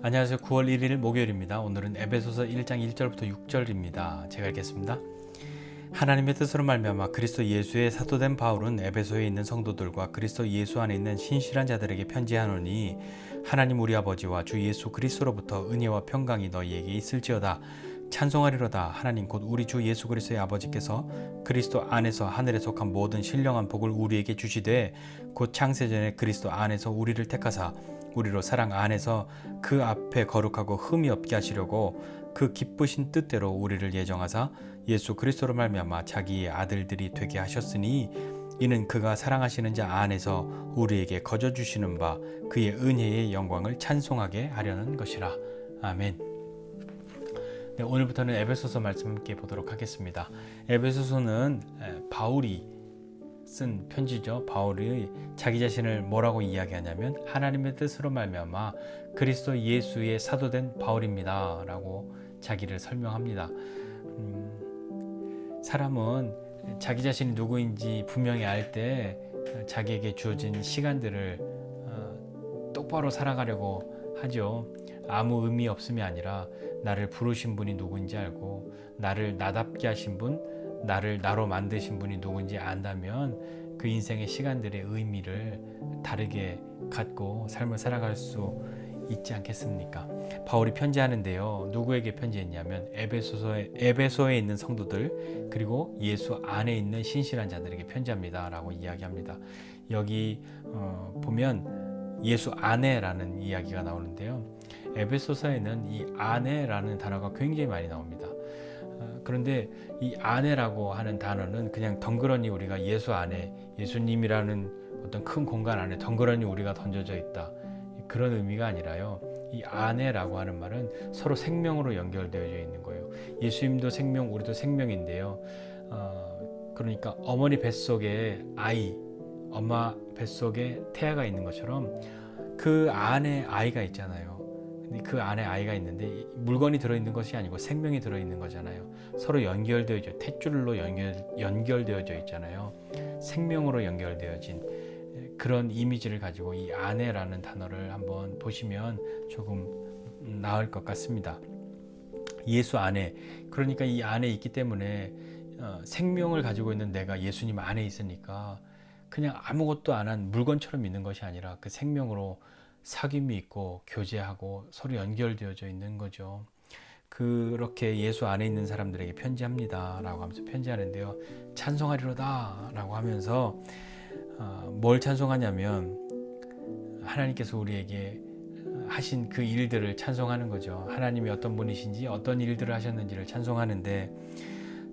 안녕하세요. 9월 1일 목요일입니다. 오늘은 에베소서 1장 1절부터 6절입니다. 제가 읽겠습니다. 하나님의 뜻으로 말미암아 그리스도 예수의 사도된 바울은 에베소에 있는 성도들과 그리스도 예수 안에 있는 신실한 자들에게 편지하노니 하나님 우리 아버지와 주 예수 그리스도로부터 은혜와 평강이 너희에게 있을지어다. 찬송하리로다. 하나님 곧 우리 주 예수 그리스도의 아버지께서 그리스도 안에서 하늘에 속한 모든 신령한 복을 우리에게 주시되 곧 창세전에 그리스도 안에서 우리를 택하사 우리로 사랑 안에서 그 앞에 거룩하고 흠이 없게 하시려고 그 기쁘신 뜻대로 우리를 예정하사 예수 그리스도로 말미암아 자기의 아들들이 되게 하셨으니 이는 그가 사랑하시는 자 안에서 우리에게 거저 주시는 바 그의 은혜의 영광을 찬송하게 하려는 것이라. 아멘. 네, 오늘부터는 에베소서 말씀 함께 보도록 하겠습니다. 에베소서는 바울이 쓴 편지죠. 바울이 자기 자신을 뭐라고 이야기하냐면 하나님의 뜻으로 말미암아 그리스도 예수의 사도된 바울입니다 라고 자기를 설명합니다. 사람은 자기 자신이 누구인지 분명히 알 때 자기에게 주어진 시간들을 똑바로 살아가려고 하죠. 아무 의미 없음이 아니라 나를 부르신 분이 누구인지 알고 나를 나답게 하신 분, 나를 나로 만드신 분이 누군지 안다면 그 인생의 시간들의 의미를 다르게 갖고 삶을 살아갈 수 있지 않겠습니까? 바울이 편지하는데요. 누구에게 편지했냐면 에베소에 있는 성도들 그리고 예수 안에 있는 신실한 자들에게 편지합니다 라고 이야기합니다. 여기 보면 예수 안에라는 이야기가 나오는데요. 에베소서에는 이 안에라는 단어가 굉장히 많이 나옵니다. 그런데 이 안에라고 하는 단어는 그냥 덩그러니 우리가 예수 안에 예수님이라는 어떤 큰 공간 안에 덩그러니 우리가 던져져 있다 그런 의미가 아니라요. 이 안에라고 하는 말은 서로 생명으로 연결되어져 있는 거예요. 예수님도 생명, 우리도 생명인데요. 그러니까 어머니 뱃속에 아이, 엄마 뱃속에 태아가 있는 것처럼 그 안에 아이가 있잖아요. 그 안에 아이가 있는데 물건이 들어있는 것이 아니고 생명이 들어있는 거잖아요. 서로 연결되어져 탯줄로 연결되어져 있잖아요. 생명으로 연결되어진 그런 이미지를 가지고 이 안에라는 단어를 한번 보시면 조금 나을 것 같습니다. 예수 안에, 그러니까 이 안에 있기 때문에 생명을 가지고 있는 내가 예수님 안에 있으니까 그냥 아무것도 안 한 물건처럼 있는 것이 아니라 그 생명으로 사귐이 있고 교제하고 서로 연결되어져 있는 거죠. 그렇게 예수 안에 있는 사람들에게 편지합니다 라고 하면서 편지하는데요. 찬송하리로다 라고 하면서 뭘 찬송하냐면 하나님께서 우리에게 하신 그 일들을 찬송하는 거죠. 하나님이 어떤 분이신지 어떤 일들을 하셨는지를 찬송하는데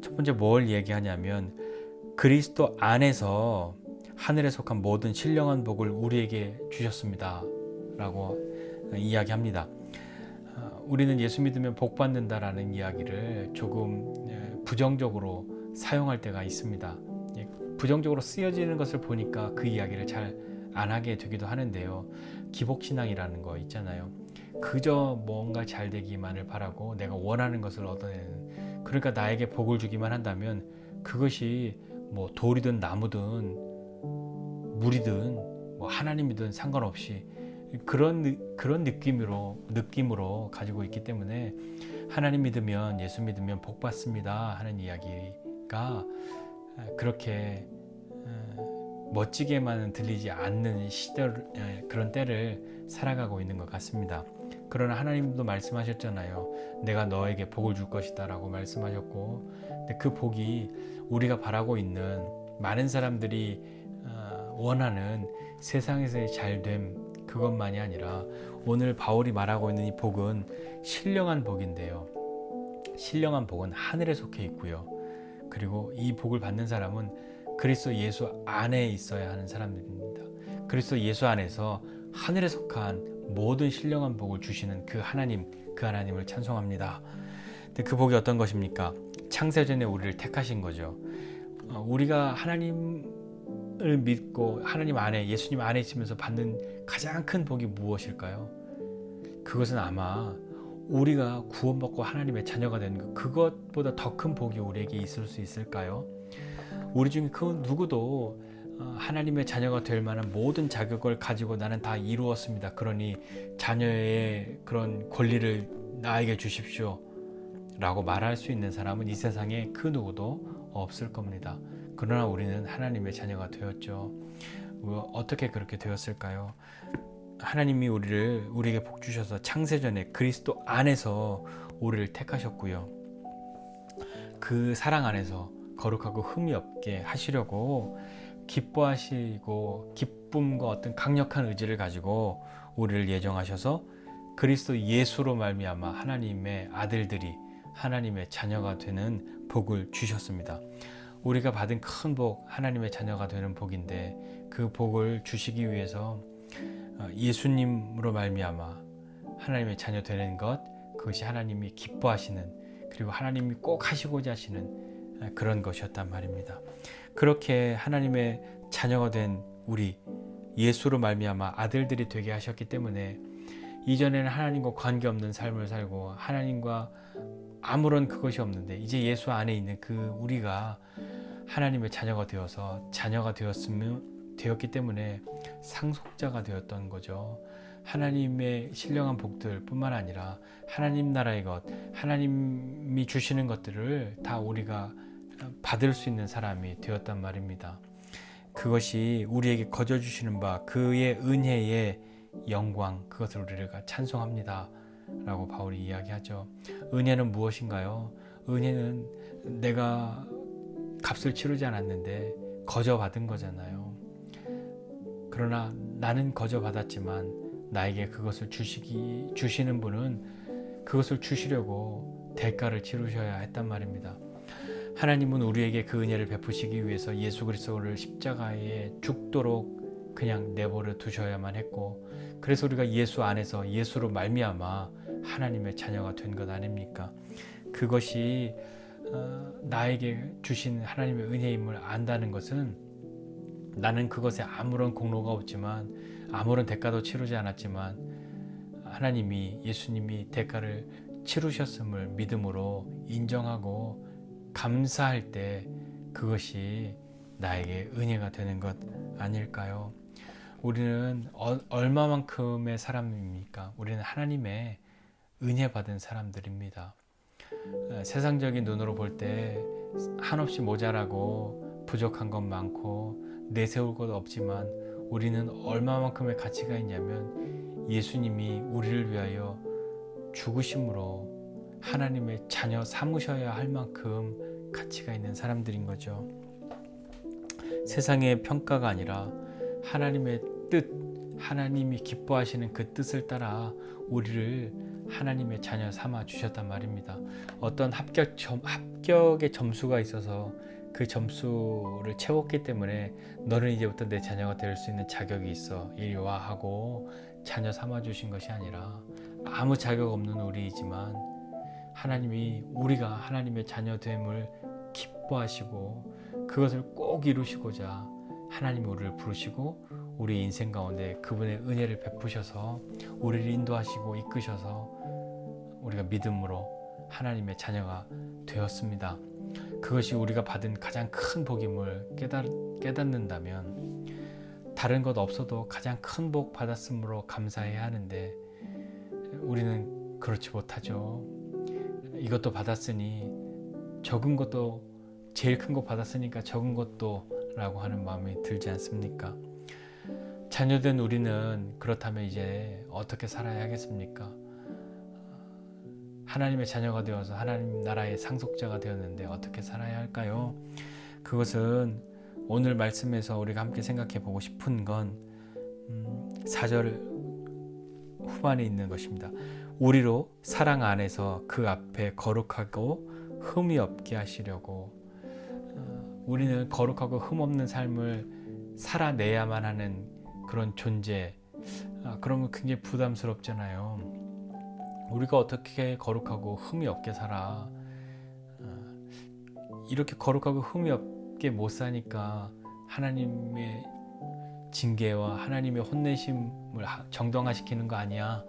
첫 번째 뭘 얘기하냐면 그리스도 안에서 하늘에 속한 모든 신령한 복을 우리에게 주셨습니다 라고 이야기합니다. 우리는 예수 믿으면 복 받는다라는 이야기를 조금 부정적으로 사용할 때가 있습니다. 부정적으로 쓰여지는 것을 보니까 그 이야기를 잘 안 하게 되기도 하는데요. 기복신앙이라는 거 있잖아요. 그저 뭔가 잘 되기만을 바라고 내가 원하는 것을 얻어내는, 그러니까 나에게 복을 주기만 한다면 그것이 뭐 돌이든 나무든 물이든 뭐 하나님이든 상관없이 그런 느낌으로 가지고 있기 때문에 하나님 믿으면 예수 믿으면 복 받습니다 하는 이야기가 그렇게 멋지게만 들리지 않는 그런 때를 살아가고 있는 것 같습니다. 그러나 하나님도 말씀하셨잖아요. 내가 너에게 복을 줄 것이다 라고 말씀하셨고, 근데 그 복이 우리가 바라고 있는 많은 사람들이 원하는 세상에서의 잘됨 그것만이 아니라 오늘 바울이 말하고 있는 이 복은 신령한 복인데요. 신령한 복은 하늘에 속해 있고요. 그리고 이 복을 받는 사람은 그리스도 예수 안에 있어야 하는 사람들입니다. 그리스도 예수 안에서 하늘에 속한 모든 신령한 복을 주시는 그 하나님을 찬송합니다. 근데 그 복이 어떤 것입니까? 창세전에 우리를 택하신 거죠. 우리가 하나님을 믿고 하나님 안에 예수님 안에 있으면서 받는 가장 큰 복이 무엇일까요? 그것은 아마 우리가 구원받고 하나님의 자녀가 되는 그것보다 더 큰 복이 우리에게 있을 수 있을까요? 우리 중에 그 누구도 하나님의 자녀가 될 만한 모든 자격을 가지고 나는 다 이루었습니다. 그러니 자녀의 그런 권리를 나에게 주십시오 라고 말할 수 있는 사람은 이 세상에 그 누구도 없을 겁니다. 그러나 우리는 하나님의 자녀가 되었죠. 어떻게 그렇게 되었을까요? 하나님이 우리에게 복 주셔서 창세전에 그리스도 안에서 우리를 택하셨고요. 그 사랑 안에서 거룩하고 흠이 없게 하시려고 기뻐하시고 기쁨과 어떤 강력한 의지를 가지고 우리를 예정하셔서 그리스도 예수로 말미암아 하나님의 아들들이 하나님의 자녀가 되는 복을 주셨습니다. 우리가 받은 큰 복, 하나님의 자녀가 되는 복인데 그 복을 주시기 위해서 예수님으로 말미암아 하나님의 자녀 되는 것, 그것이 하나님이 기뻐하시는, 그리고 하나님이 꼭 하시고자 하시는 그런 것이었단 말입니다. 그렇게 하나님의 자녀가 된 우리 예수로 말미암아 아들들이 되게 하셨기 때문에 이전에는 하나님과 관계없는 삶을 살고 하나님과 아무런 그것이 없는데 이제 예수 안에 있는 그 우리가 하나님의 자녀가 되어서 자녀가 되었기 때문에 상속자가 되었던 거죠. 하나님의 신령한 복들 뿐만 아니라 하나님 나라의 것, 하나님이 주시는 것들을 다 우리가 받을 수 있는 사람이 되었단 말입니다. 그것이 우리에게 거저 주시는 바 그의 은혜의 영광, 그것을 우리가 찬송합니다 라고 바울이 이야기하죠. 은혜는 무엇인가요? 은혜는 내가 값을 치르지 않았는데 거저 받은 거잖아요. 그러나 나는 거저 받았지만 나에게 그것을 주시는 분은 그것을 주시려고 대가를 치르셔야 했단 말입니다. 하나님은 우리에게 그 은혜를 베푸시기 위해서 예수 그리스도를 십자가에 죽도록 그냥 내버려 두셔야만 했고, 그래서 우리가 예수 안에서 예수로 말미암아 하나님의 자녀가 된 것 아닙니까? 그것이 나에게 주신 하나님의 은혜임을 안다는 것은 나는 그것에 아무런 공로가 없지만 아무런 대가도 치르지 않았지만 하나님이 예수님이 대가를 치르셨음을 믿음으로 인정하고 감사할 때 그것이 나에게 은혜가 되는 것 아닐까요? 우리는 얼마만큼의 사람입니까? 우리는 하나님의 은혜 받은 사람들입니다. 세상적인 눈으로 볼 때 한없이 모자라고 부족한 것 많고 내세울 것 없지만 우리는 얼마만큼의 가치가 있냐면 예수님이 우리를 위하여 죽으심으로 하나님의 자녀 삼으셔야 할 만큼 가치가 있는 사람들인 거죠. 세상의 평가가 아니라 하나님의 뜻, 하나님이 기뻐하시는 그 뜻을 따라 우리를 하나님의 자녀 삼아 주셨단 말입니다. 어떤 합격의 점수가 있어서 그 점수를 채웠기 때문에 너는 이제부터 내 자녀가 될 수 있는 자격이 있어, 이리 와 하고 자녀 삼아 주신 것이 아니라 아무 자격 없는 우리이지만 하나님이 우리가 하나님의 자녀됨을 기뻐하시고 그것을 꼭 이루시고자 하나님이 우리를 부르시고 우리 인생 가운데 그분의 은혜를 베푸셔서 우리를 인도하시고 이끄셔서 우리가 믿음으로 하나님의 자녀가 되었습니다. 그것이 우리가 받은 가장 큰 복임을 깨닫는다면 다른 것 없어도 가장 큰 복 받았으므로 감사해야 하는데 우리는 그렇지 못하죠. 이것도 받았으니 적은 것도, 제일 큰 거 받았으니까 적은 것도 라고 하는 마음이 들지 않습니까? 자녀된 우리는 그렇다면 이제 어떻게 살아야 하겠습니까? 하나님의 자녀가 되어서 하나님 나라의 상속자가 되었는데 어떻게 살아야 할까요? 그것은 오늘 말씀에서 우리가 함께 생각해 보고 싶은 건 4절 후반에 있는 것입니다. 우리로 사랑 안에서 그 앞에 거룩하고 흠이 없게 하시려고. 우리는 거룩하고 흠 없는 삶을 살아내야만 하는 그런 존재. 그러면 굉장히 부담스럽잖아요. 우리가 어떻게 거룩하고 흠이 없게 살아? 이렇게 거룩하고 흠이 없게 못 사니까 하나님의 징계와 하나님의 혼내심을 정당화시키는 거 아니야?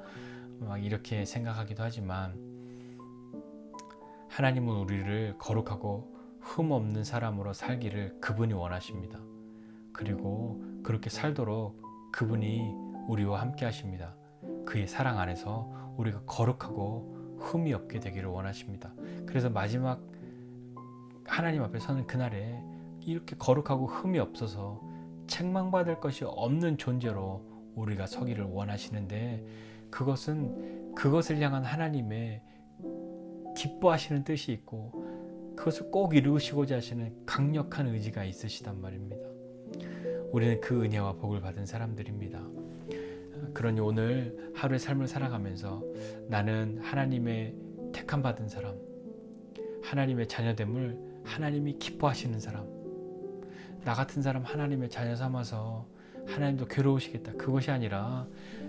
막 이렇게 생각하기도 하지만 하나님은 우리를 거룩하고 흠 없는 사람으로 살기를 그분이 원하십니다. 그리고 그렇게 살도록 그분이 우리와 함께 하십니다. 그의 사랑 안에서 우리가 거룩하고 흠이 없게 되기를 원하십니다. 그래서 마지막 하나님 앞에 서는 그날에 이렇게 거룩하고 흠이 없어서 책망받을 것이 없는 존재로 우리가 서기를 원하시는데, 그것은 그것을 향한 하나님의 기뻐하시는 뜻이 있고 그것을 꼭 이루시고자 하시는 강력한 의지가 있으시단 말입니다. 우리는 그 은혜와 복을 받은 사람들입니다. 그러니 오늘 하루의 삶을 살아가면서 나는 하나님의 택함 받은 사람, 하나님의 자녀됨을 하나님이 기뻐하시는 사람, 나 같은 사람 하나님의 자녀 삼아서 하나님도 괴로우시겠다, 그것이 아니라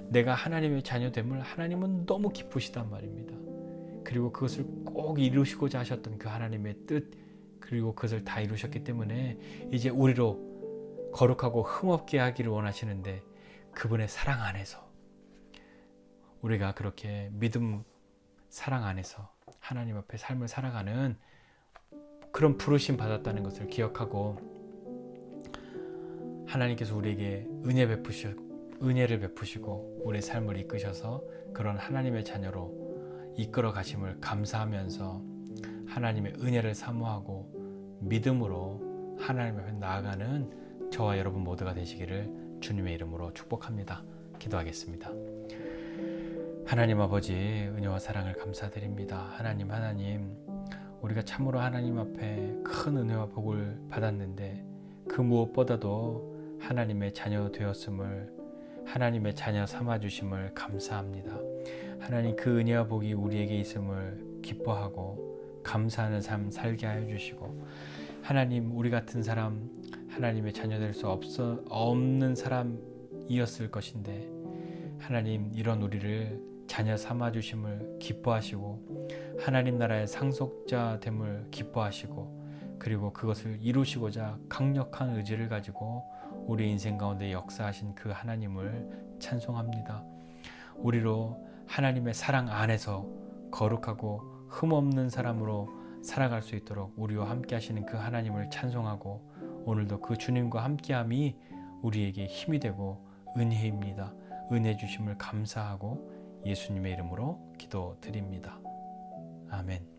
내가 하나님의 자녀됨을 하나님은 너무 기쁘시단 말입니다. 그리고 그것을 꼭 이루시고자 하셨던 그 하나님의 뜻, 그리고 그것을 다 이루셨기 때문에 이제 우리로 거룩하고 흠없게 하기를 원하시는데, 그분의 사랑 안에서 우리가 그렇게 믿음, 사랑 안에서 하나님 앞에 삶을 살아가는 그런 부르심 받았다는 것을 기억하고, 하나님께서 우리에게 은혜를 베푸시고 우리의 삶을 이끄셔서 그런 하나님의 자녀로 이끌어 가심을 감사하면서 하나님의 은혜를 사모하고 믿음으로 하나님 앞에 나아가는 저와 여러분 모두가 되시기를 주님의 이름으로 축복합니다. 기도하겠습니다. 하나님 아버지, 은혜와 사랑을 감사드립니다. 하나님, 우리가 참으로 하나님 앞에 큰 은혜와 복을 받았는데, 그 무엇보다도 하나님의 자녀 되었음을, 하나님의 자녀 삼아주심을 감사합니다. 하나님, 그 은혜와 복이 우리에게 있음을 기뻐하고 감사하는 삶 살게 하여 주시고, 하나님, 우리 같은 사람 하나님의 자녀 될 수 없는 사람이었을 것인데, 하나님, 이런 우리를 자녀 삼아주심을 기뻐하시고 하나님 나라의 상속자 됨을 기뻐하시고, 그리고 그것을 이루시고자 강력한 의지를 가지고 우리 인생 가운데 역사하신 그 하나님을 찬송합니다. 우리로 하나님의 사랑 안에서 거룩하고 흠없는 사람으로 살아갈 수 있도록 우리와 함께 하시는 그 하나님을 찬송하고, 오늘도 그 주님과 함께함이 우리에게 힘이 되고 은혜입니다. 은혜 주심을 감사하고 예수님의 이름으로 기도드립니다. 아멘.